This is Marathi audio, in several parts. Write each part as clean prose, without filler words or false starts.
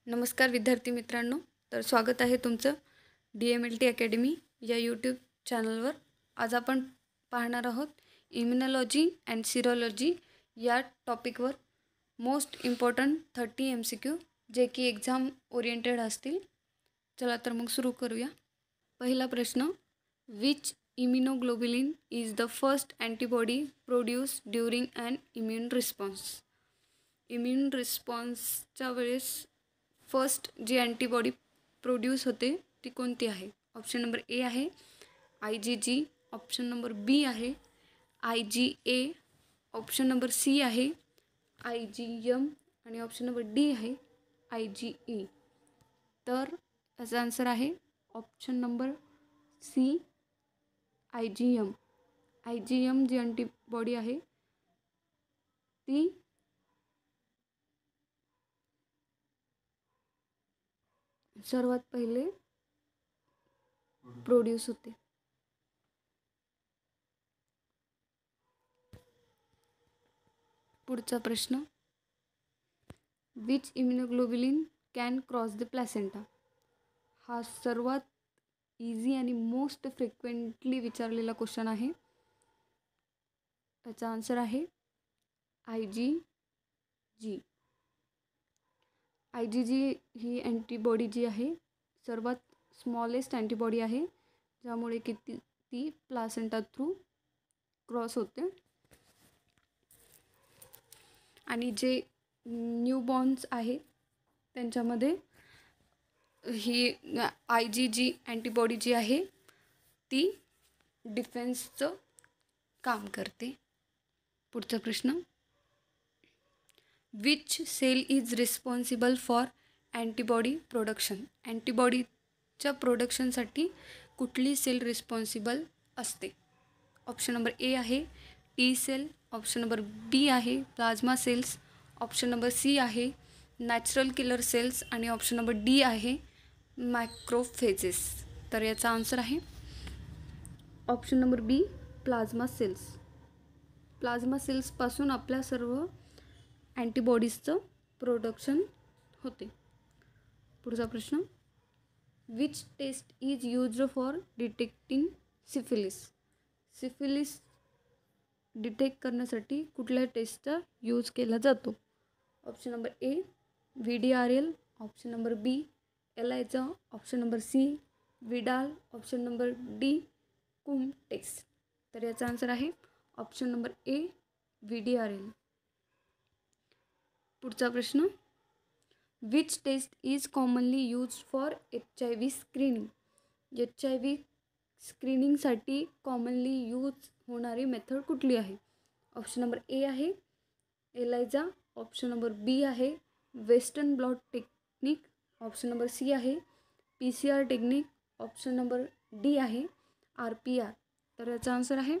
नमस्कार विद्यार्थी मित्रांनो. तर स्वागत आहे तुमचं DMLT अकॅडमी या यूट्यूब चॅनलवर. आज आपण पाहणार आहोत इम्युनॉलॉजी अँड सिरोलॉजी या टॉपिकवर मोस्ट इम्पॉर्टंट 30 MCQ जे की एक्झाम ओरिएंटेड असतील. चला तर मग सुरू करूया. पहिला प्रश्न, which immunoglobulin is the first antibody produced during an immune response. Immune रिस्पॉन्सच्या वेळेस फर्स्ट जी अँटीबॉडी प्रोड्यूस होते ती कोणती आहे? ऑप्शन नंबर ए आहे IgG, ऑप्शन नंबर बी आहे IgA, ऑप्शन नंबर सी आहे IgM आणि ऑप्शन नंबर डी आहे IgE. तर याचा आन्सर आहे option number C IgM. IgM जी अँटीबॉडी आहे ती सर्वात पहिले प्रोड्यूस होते. पुढचा प्रश्न, which immunoglobulin can cross the placenta. हा सर्वात इझी आणि मोस्ट फ्रिक्वेंटली विचारलेला क्वेश्चन आहे. याचा आन्सर आहे IgG. IgG ही अँटीबॉडी जी आहे सर्वात स्मॉलेस्ट अँटीबॉडी आहे, ज्यामुळे की ती प्लासेंटा थ्रू क्रॉस होते. आणि जे न्यूबॉर्न्स आहेत त्यांच्यामध्ये ही IgG अँटीबॉडी जी आहे ती डिफेन्सचं काम करते. पुढचा प्रश्न, which cell is responsible for antibody production. अँटीबॉडीच्या प्रोडक्शनसाठी कुठली सेल रिस्पॉन्सिबल असते? ऑप्शन नंबर ए आहे T cell, option number B आहे plasma cells, option number C आहे नॅचरल किलर सेल्स आणि ऑप्शन नंबर डी आहे मॅक्रोफेजेस. तर याचा आन्सर आहे option number B plasma cells. Plasma सेल्सपासून आपल्या सर्व अँटीबॉडीजचं प्रोडक्शन होते. पुढचा प्रश्न, which test is used for detecting syphilis. Syphilis detect करण्यासाठी कुठल्या टेस्टचा यूज केला जातो? Option number A VDRL, option number B ELISA, option number C Widal, option number D Coombs test. तर याचा आन्सर आहे ऑप्शन नंबर ए VDRL. पुढचा प्रश्न, which test is commonly use for HIV screening. HIV स्क्रीनिंगसाठी कॉमनली यूज होणारी मेथड कुठली आहे? ऑप्शन नंबर ए आहे एलायझा, ऑप्शन नंबर बी आहे western blot technique, option number C आहे PCR technique, option number D आहे RPR. तर याचा आन्सर आहे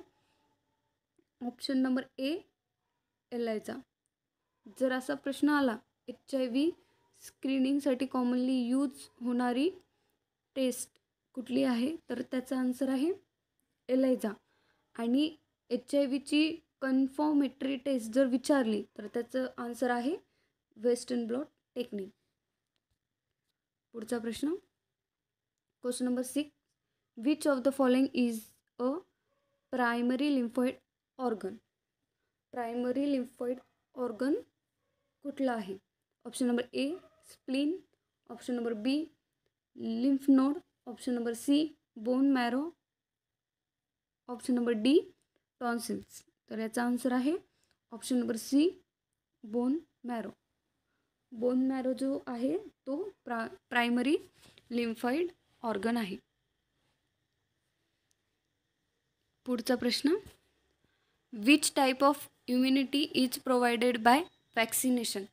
ऑप्शन नंबर ए एलायझा. जर असा प्रश्न आला HIV स्क्रीनिंगसाठी कॉमनली यूज होणारी टेस्ट कुठली आहे, तर त्याचा आन्सर आहे एलायझा. आणि HIVची कन्फर्मेटरी टेस्ट जर विचारली तर त्याचं आन्सर आहे वेस्टर्न ब्लॉट टेक्निक. पुढचा प्रश्न, question number 6, which of the following is a primary lymphoid organ. Primary lymphoid organ कुठला आहे? Option number A spleen, option number B lymph node, option number C bone marrow, option number D tonsils. तर याचा आन्सर आहे option number C bone marrow. Bone marrow जो आहे तो प्रायमरी लिम्फॉइड ऑर्गन आहे. पुढचा प्रश्न, which type of immunity is provided by vaccination.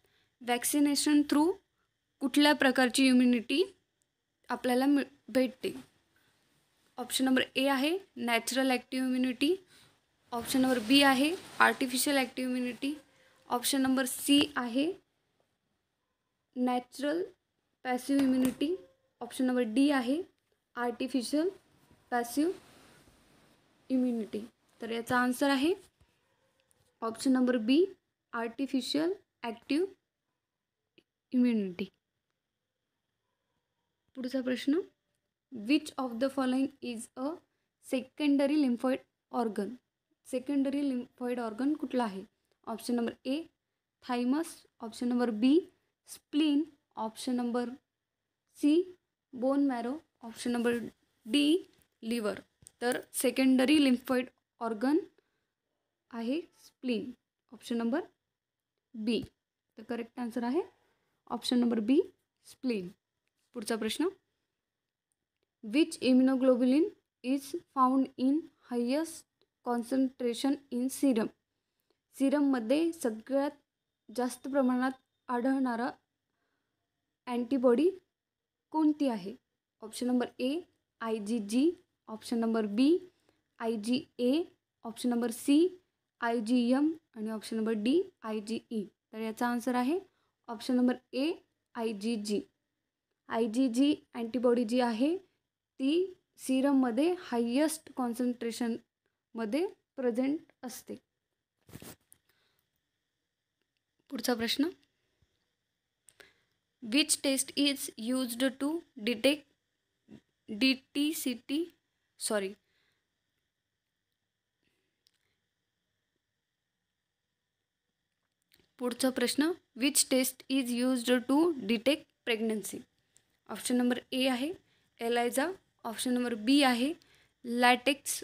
Vaccination through कुठल्या प्रकारची इम्युनिटी आपल्याला भेटते? ऑप्शन नंबर ए आहे natural active immunity, option number B आहे artificial active immunity, option number C आहे natural passive immunity, option number D आहे आर्टिफिशियल पॅसिव्ह इम्युनिटी. तर याचा आन्सर आहे option number B artificial active immunity. पुढचा प्रश्न, which of the following is a secondary lymphoid organ. Secondary lymphoid organ कुठला आहे? Option number A thymus, option number B spleen, option number C bone marrow, option number D liver. तर सेकंडरी लिम्फॉइड ऑर्गन आहे स्प्लीन, ऑप्शन नंबर बी. तर करेक्ट आन्सर आहे ऑप्शन नंबर बी स्प्लीन. पुढचा प्रश्न, which immunoglobulin is found in highest concentration in serum. सिरममध्ये सगळ्यात जास्त प्रमाणात आढळणारा अँटीबॉडी कोणती आहे? Option number A IgG, option number B IgA, option number C IgM आणि ऑप्शन नंबर डी IgE. तर याचा आन्सर आहे option number A IgG. IgG antibody जी आहे ती सिरममध्ये हायेस्ट कॉन्सन्ट्रेशनमध्ये प्रेझेंट असते. पुढचा प्रश्न, which test is used to detect DTCT sorry पुढचा प्रश्न, which test is used to detect pregnancy. Option number A आहे एलायझा, ऑप्शन नंबर बी आहे लॅटेक्स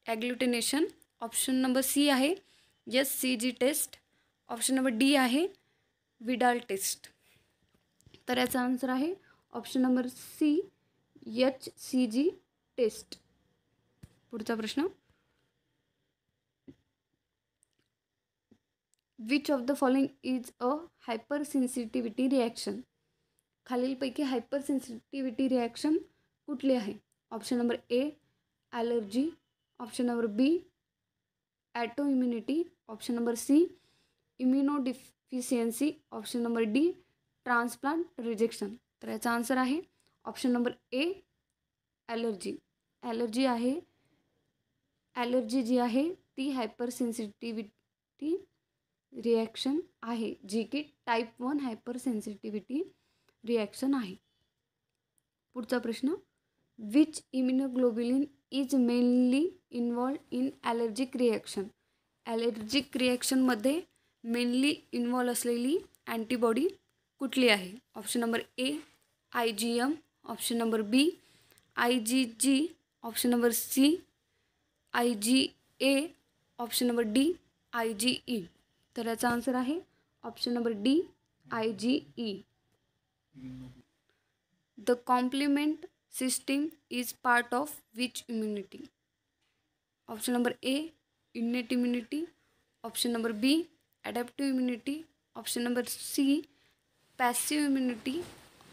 ॲग्लुटिनेशन, ऑप्शन नंबर सी आहे SCG test, option number D आहे विडाल टेस्ट. तर याचा आन्सर आहे option number C HCG test. पुढचा प्रश्न, which of the following is a hyper sensitivity reaction. खालीलपैकी हायपर सेन्सिटिव्हिटी रिॲक्शन कुठली आहे? Option number A allergy, option number B autoimmunity, option number C immunodeficiency, option number D transplant rejection. तर याचा आन्सर आहे option number A allergy. Allergy आहे, ॲलर्जी जी आहे ती हायपर सेन्सिटिव्हिटी रिॲक्शन आहे, जी की टाईप 1 हायपर सेन्सिटिव्हिटी रिॲक्शन आहे. पुढचा प्रश्न, which immunoglobulin is mainly involve in allergic reaction. Allergic रिॲक्शनमध्ये मेनली इन्व्हॉल्व असलेली अँटीबॉडी कुठली आहे? Option number A IgM, option number B IgG, option number C IgA, option number D IgE. तर याचा आन्सर आहे option number D IgE. The complement system is part of which immunity. Option number A innate immunity, option number B adaptive immunity, option number C passive immunity,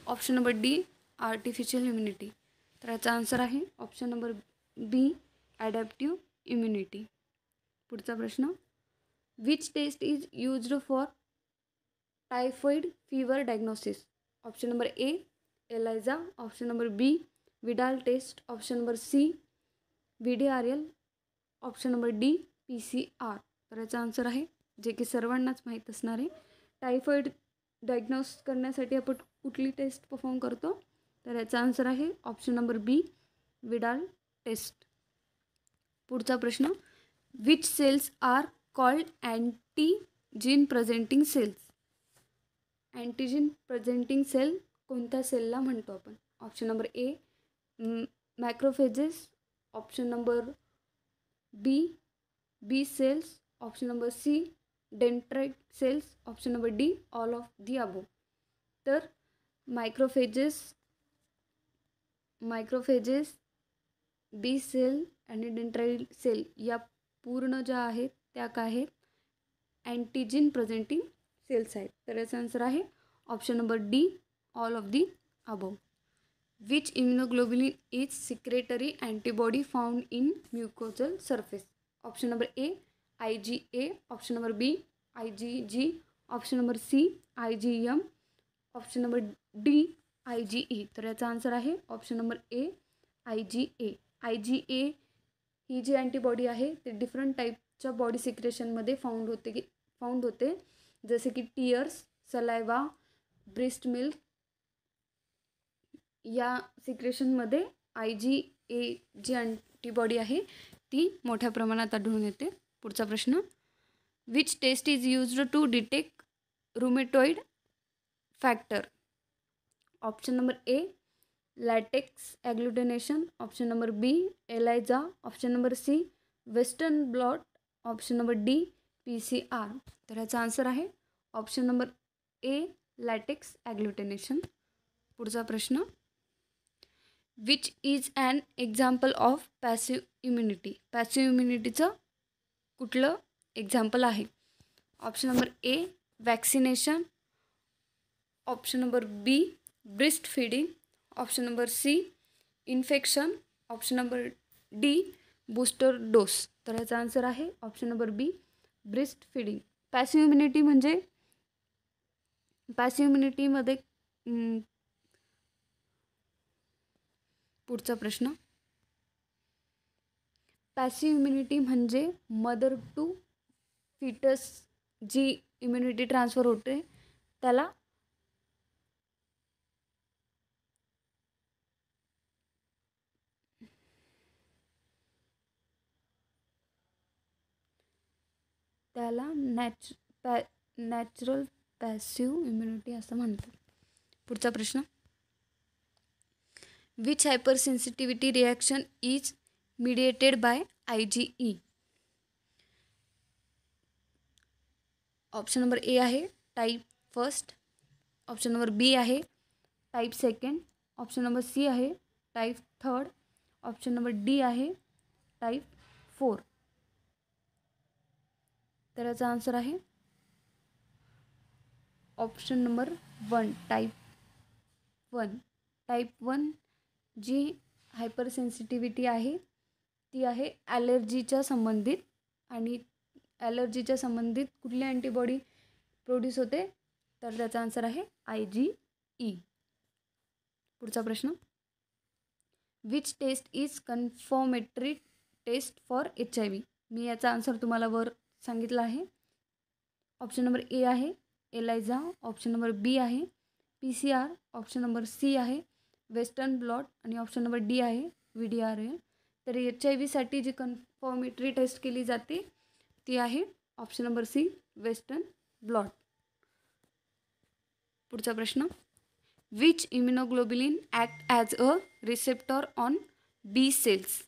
option number D artificial immunity. तर याचा आन्सर आहे option number B adaptive immunity. पुढचा प्रश्न, which test is used for typhoid fever diagnosis. Option number A ELISA, option number B Widal test, option number C VDRL, option number D PCR. तर याचा आन्सर आहे जे की सर्वांनाच माहीत असणार आहे, टायफॉइड डायग्नोस करण्यासाठी आपण कुठली टेस्ट परफॉर्म करतो? तर याचा आन्सर आहे option number B Widal test. पुढचा प्रश्न, which cells are called antigen presenting cells. Antigen presenting cell कोणत्या सेलला म्हणतो आपण? Option number A macrophages, option number B cells, option number C dendrite cells, option number D all of the above. तर मायक्रोफेजेस बी सेल आणि डेंड्राइट सेल या पूर्ण ज्या आहेत त्या काय आहेत? अँटीजीन प्रेझेंटिंग सेल्स आहेत. तर याचा आन्सर आहे option number D all of the above. Which immunoglobulin is secretory antibody found in mucosal surface. Option number A IgA, option number B IgG, option number C IgM, option number D IgE. तर याचा आन्सर आहे option number A IgA. IgA ही जी अँटीबॉडी आहे ते डिफरंट टाईपच्या बॉडी सिक्रेशनमध्ये फाउंड होते जसे की टीयर्स, सलायवा, ब्रेस्ट मिल्क या सिक्रेशनमध्ये IgA जी अँटीबॉडी आहे ती मोठ्या प्रमाणात आढळून येते. पुढचा प्रश्न, which test is used to detect rheumatoid factor? Option number A latex ॲग्लुटिनेशन, option number B ELISA, option number C western blot, option number D PCR. तर याचा आन्सर आहे option number A latex agglutination. पुढचा प्रश्न, which is an example of passive immunity? Passive इम्युनिटीचं कुठलं एक्झाम्पल आहे? Option number A vaccination, option number B breast feeding, option number C infection, option number D booster dose. तर याचा आन्सर आहे option number B breast feeding. Passive immunity म्हणजे पॅसिव्ह इम्युनिटीमध्ये पुढचा प्रश्न, पॅसिव्ह इम्युनिटी म्हणजे मदर टू फिटस जी इम्युनिटी ट्रान्सफर होते त्याला नॅचरल पॅसिव्ह इम्युनिटी असं म्हणतात. पुढचा प्रश्न, which hyper sensitivity reaction is mediated by IgE? Option number A आहे type first, option number B आहे type second, option number C आहे type third, option number D आहे टाईप 4. तर याचा आन्सर आहे ऑप्शन नंबर 1 टाईप 1. टाईप 1 जी हायपर सेन्सिटिव्हिटी आहे ती आहे ॲलर्जीच्या संबंधित, आणि ॲलर्जीच्या संबंधित कुठली अँटीबॉडी प्रोड्यूस होते? तर त्याचा आन्सर आहे IgE. पुढचा प्रश्न, which test is confirmatory test for HIV? मी याचा आन्सर तुम्हाला वर सांगितला आहे. ऑप्शन नंबर ए आहे एलायझा, ऑप्शन नंबर बी आहे PCR, ऑप्शन नंबर सी आहे वेस्टर्न ब्लॉट आणि ऑप्शन नंबर डी आहे VDRL. तर HIV जी कन्फर्मेटरी टेस्ट केली जाते ती आहे option number C western blot. पुढचा प्रश्न, which immunoglobulin act as a receptor on B cells?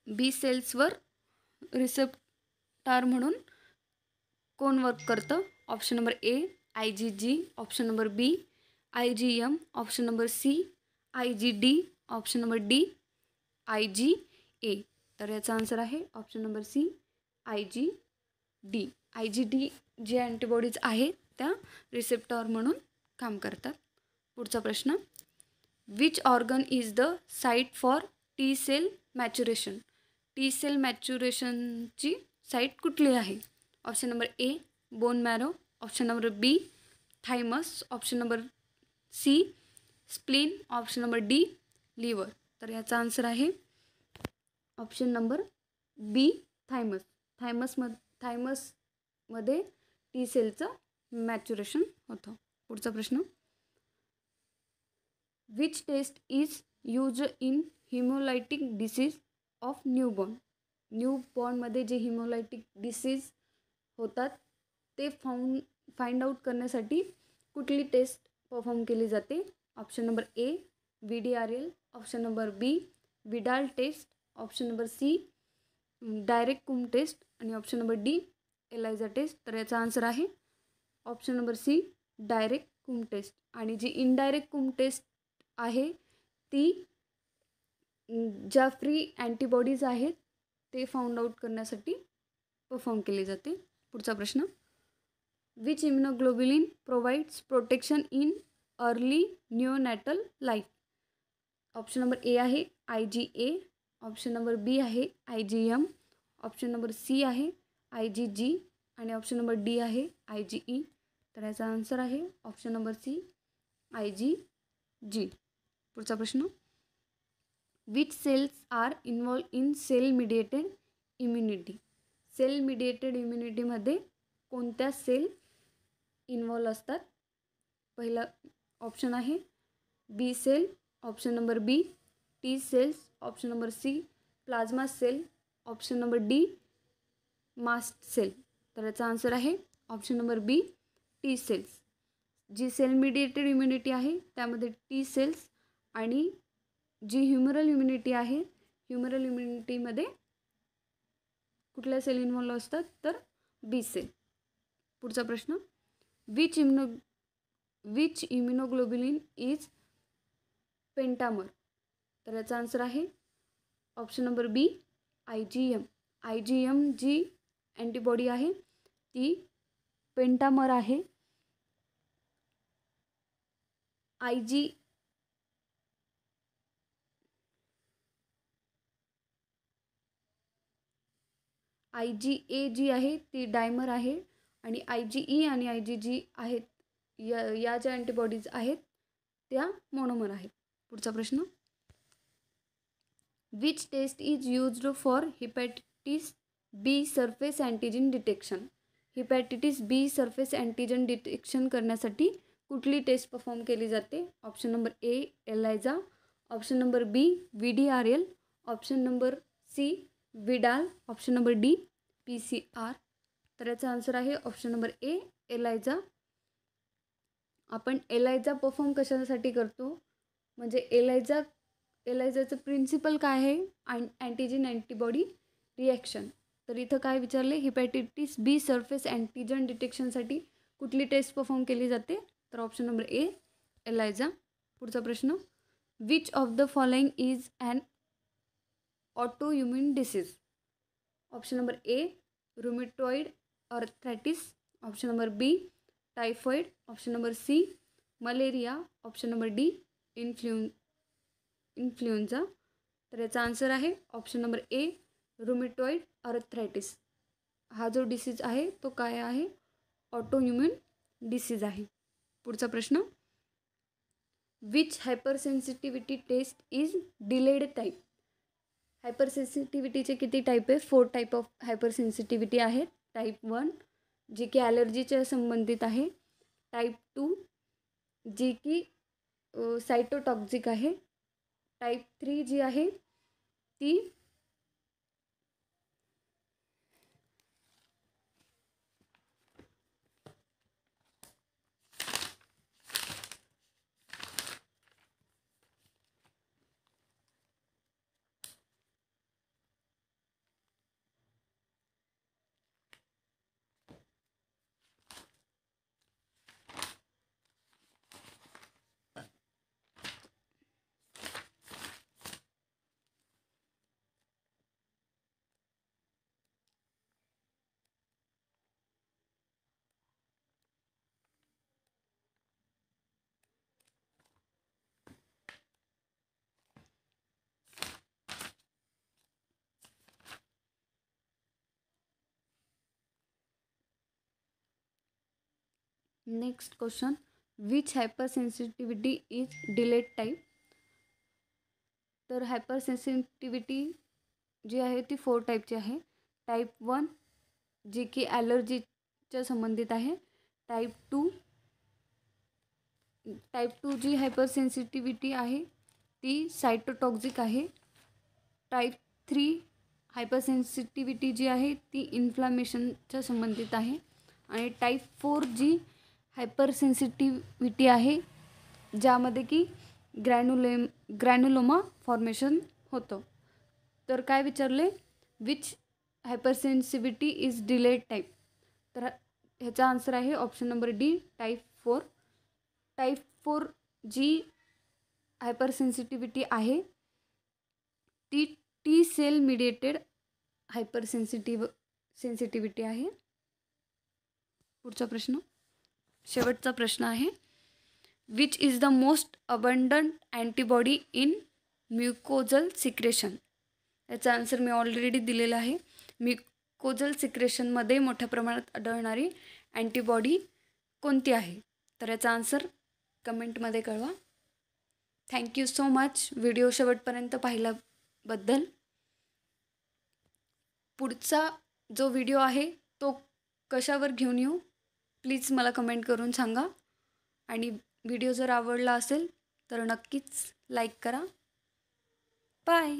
B सेल्सवर रिसेप्टर म्हणून कोण वर्क करतं? Option number A IgG, option number B IgM, option number C IgD, option number D IgA. तर याचा आन्सर आहे option number C IgD. IgD जे अँटीबॉडीज आहेत त्या रिसेप्टर म्हणून काम करतात. पुढचा प्रश्न, which organ is the site for T cell maturation? T cell मॅच्युरेशनची साईट कुठली आहे? Option number A bone marrow, option number B thymus, option number C spleen, option number D liver. तर याचा आन्सर आहे ऑप्शन नंबर बी थायमस. थायमसमध्ये T सेलचं मॅच्युरेशन होतं. पुढचा प्रश्न, which test is use in haemolytic disease of newborn? न्यूबॉर्नमध्ये जे हिमोलायटिक डिसीज होतात ते फाइंड आउट करण्यासाठी कुठली टेस्ट परफॉर्म केली जाते? Option number A VDRL, option number B Widal test, option number C direct Coombs test आणि option number D ELISA test. तर याचा आन्सर आहे option number C direct Coombs test. आणि जी इनडायरेक्ट कुम टेस्ट आहे ती ज्या फ्री अँटीबॉडीज आहेत ते फाउंड आउट करण्यासाठी परफॉर्म केली जाते. पुढचा प्रश्न, which immunoglobulin provides protection in early neonatal life? Option number A आहे IgA, ऑप्शन नंबर बी आहे IgM, ऑप्शन नंबर सी आहे IgG आणि ऑप्शन नंबर डी आहे IgE. तर याचा आन्सर आहे ऑप्शन नंबर सी IgG. पुढचा प्रश्न, which cells are involve in cell mediated immunity? Cell mediated इम्युनिटीमध्ये कोणत्या सेल इन्व्हॉल्व असतात? पहिला ऑप्शन आहे B cell, option number B T cells, option number C plasma cell, option number D mast cell. तर याचा आन्सर आहे option number B T cells. जी सेल मिडिएटेड इम्युनिटी आहे त्यामध्ये टी सेल्स आणि जी ह्युमरल इम्युनिटी आहे ह्युमरल इम्युनिटीमध्ये कुठल्या सेल इन्व्हॉल्व असतात तर बी सेल. पुढचा प्रश्न, विच इम्युनोग्लोब्युलिन इज पेंटामर. तर याचा आन्सर आहे option number B IgM. IgM जी अँटीबॉडी आहे ती पेंटामर आहे. IgA जी आहे ती डायमर आहे आणि IgE आणि IgG आहेत या ज्या अँटीबॉडीज आहेत त्या मोनोमर आहेत. पुढचा प्रश्न, which test is used for hepatitis B surface antigen detection. Hepatitis B surface antigen detection करण्यासाठी कुठली टेस्ट परफॉर्म केली जाते. Option number A ELISA, option number B VDRL, option number C Widal, option number D PCR. तर याचा आन्सर आहे ऑप्शन नंबर ए एलायझा. आपण एलायझा परफॉर्म कशासाठी करतो म्हणजे एलायझाचं प्रिन्सिपल काय आहे अँटीजन अँटीबॉडी रिॲक्शन. तर इथं काय विचारले, हिपॅटिटिस बी सरफेस अँटीजन डिटेक्शनसाठी कुठली टेस्ट परफॉर्म केली जाते तर ऑप्शन नंबर ए एलायझा. पुढचा प्रश्न, which of the following is an autoimmune disease. Option number A rheumatoid arthritis, option number B typhoid, option number C malaria, option number D influenza. तर याचा आन्सर आहे option number A rheumatoid arthritis. हा जो डिसीज आहे तो काय आहे ऑटोइम्यून डिसीज आहे. पुढचा प्रश्न, which hypersensitivity test is delayed type. हायपरसेन्सिटिव्हिटीचे किती टाईप आहे 4 टाईप ऑफ हायपरसेन्सिटिव्हिटी आहेत. टाईप 1 जी की ॲलर्जीच्या संबंधित आहे, टाईप 2 जी की सायटोटॉक्झिक आहे, टाईप 3 जी आहे ती next question, which hypersensitivity is delayed type. तर हायपरसेन्सिटिव्हिटी जी आहे ती 4 टाईपची आहे. टाईप 1 जी की ॲलर्जीच्या संबंधित आहे, टाईप 2 जी हायपरसेन्सिटिव्हिटी आहे ती सायटोटॉक्झिक आहे, टाईप 3 हायपरसेन्सिटिव्हिटी जी आहे ती इन्फ्लामेशनच्या संबंधित आहे आणि टाईप 4 जी हायपरसेन्सिटिव्हिटी आहे ज्यामध्ये की ग्रॅन्युलोमा फॉर्मेशन होतं. तर काय विचारले, which hypersensitivity is delayed type. तर ह्याचा आन्सर आहे option number D type 4. Type 4 जी हायपरसेन्सिटिव्हिटी आहे ती टी सेल मिडिएटेड सेन्सिटिव्हिटी आहे. पुढचा प्रश्न, शेवटचा प्रश्न आहे, which is the most abundant antibody in mucosal secretion. याचा आन्सर मी ऑलरेडी दिलेला आहे. म्युकोजल सिक्रेशनमध्ये मोठ्या प्रमाणात आढळणारी अँटीबॉडी कोणती आहे तर याचा आन्सर कमेंटमध्ये कळवा. थँक्यू सो मच व्हिडिओ शेवटपर्यंत पाहिल्याबद्दल. पुढचा जो व्हिडिओ आहे तो कशावर घेऊन येऊ प्लीज मला कमेंट करून सांगा आणि व्हिडिओ जर आवडला असेल तर नक्कीच लाईक करा. बाय.